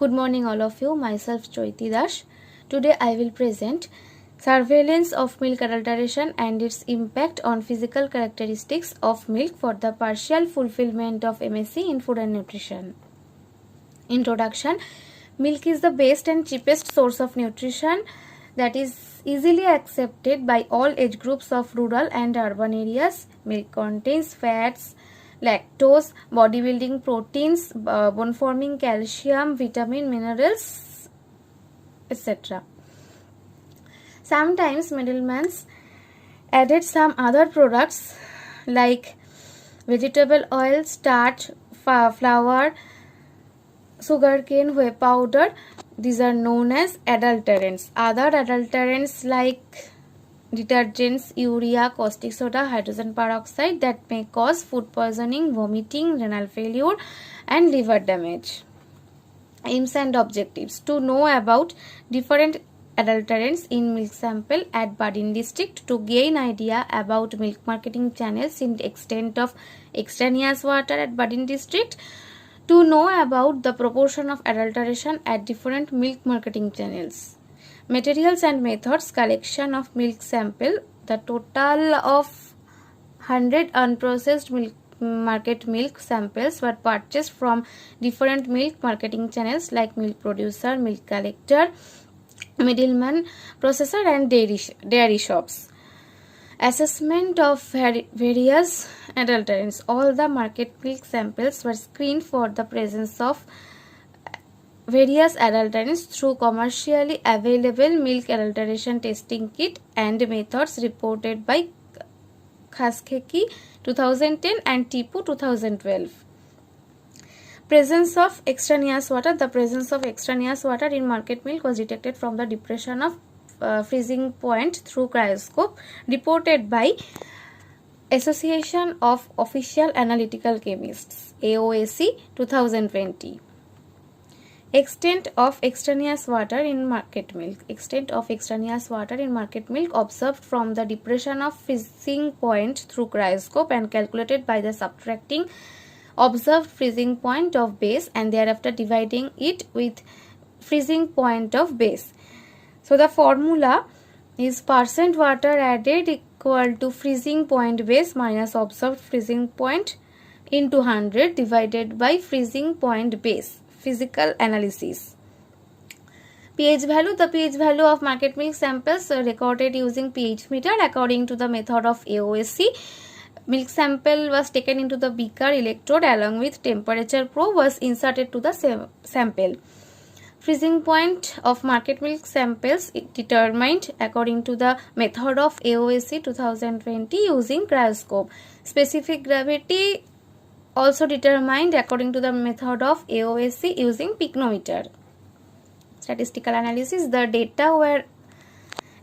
Good morning all of you, myself Choiti Dash. Today I will present surveillance of milk adulteration and its impact on physical characteristics of milk for the partial fulfillment of MSc in Food and Nutrition. Introduction. Milk is the best and cheapest source of nutrition that is easily accepted by all age groups of rural and urban areas. Milk contains fats, lactose, bodybuilding proteins, bone-forming calcium, vitamin, minerals, etc. Sometimes middlemen added some other products like vegetable oil, starch, flour, sugarcane, whey powder. These are known as adulterants. Other adulterants like detergents, urea, caustic soda, hydrogen peroxide that may cause food poisoning, vomiting, renal failure and liver damage. Aims and objectives. To know about different adulterants in milk sample at Badin district, to gain idea about milk marketing channels in extent of extraneous water at Badin district, to know about the proportion of adulteration at different milk marketing channels. Materials and methods. Collection of milk sample. The total of 100 unprocessed market milk samples were purchased from different milk marketing channels like milk producer, milk collector, middleman, processor and dairy shops. Assessment of various adulterants. All the market milk samples were screened for the presence of various adulterants through commercially available milk adulteration testing kit and methods reported by Khashkheki 2010 and Tipu 2012. Presence of extraneous water. The presence of extraneous water in market milk was detected from the depression of freezing point through cryoscope, reported by Association of Official Analytical Chemists AOAC 2020. Extent of extraneous water in market milk. Extent of extraneous water in market milk observed from the depression of freezing point through cryoscope and calculated by the subtracting observed freezing point of base and thereafter dividing it with freezing point of base. So the formula is percent water added equal to freezing point base minus observed freezing point into 100 divided by freezing point base. Physical analysis. pH value. The pH value of market milk samples recorded using pH meter according to the method of AOSC. Milk sample was taken into the beaker, electrode along with temperature probe was inserted to the sample. Freezing point of market milk samples determined according to the method of AOSC 2020 using cryoscope. Specific gravity also determined according to the method of AOSC using pycnometer. Statistical analysis. The data were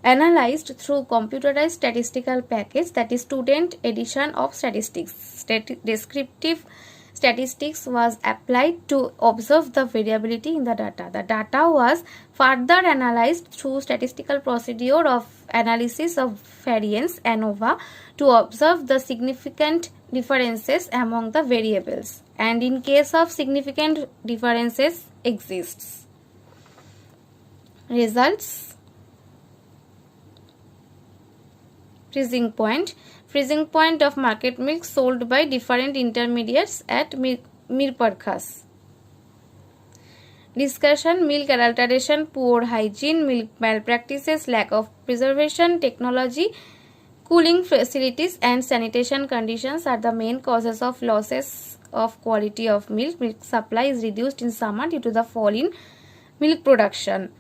analyzed through computerized statistical package, that is student edition of statistics. Descriptive statistics was applied to observe the variability in the data. The data was further analyzed through statistical procedure of analysis of variance ANOVA to observe the significant differences among the variables, and in case of significant differences exists. Results. Freezing point. Freezing point of market milk sold by different intermediates at Mirparkhas. Discussion. Milk adulteration, poor hygiene, milk malpractices, lack of preservation technology, cooling facilities and sanitation conditions are the main causes of losses of quality of milk. Milk supply is reduced in summer due to the fall in milk production.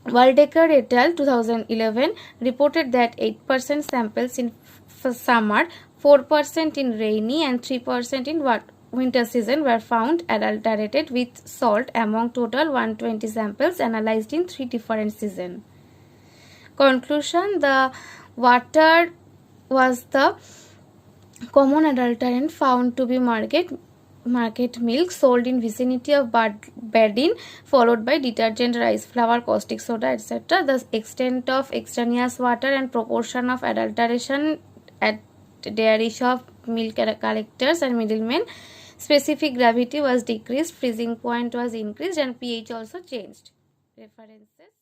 Waldecker et al. 2011 reported that 8% samples in summer, 4% in rainy and 3% in winter season were found adulterated with salt among total 120 samples analyzed in 3 different seasons. Conclusion. The water was the common adulterant found to be market milk sold in vicinity of Badin, followed by detergent, rice flour, caustic soda, etc. The extent of extraneous water and proportion of adulteration at dairy shop, milk collectors and middlemen. specific gravity was decreased, freezing point was increased, and pH also changed. References.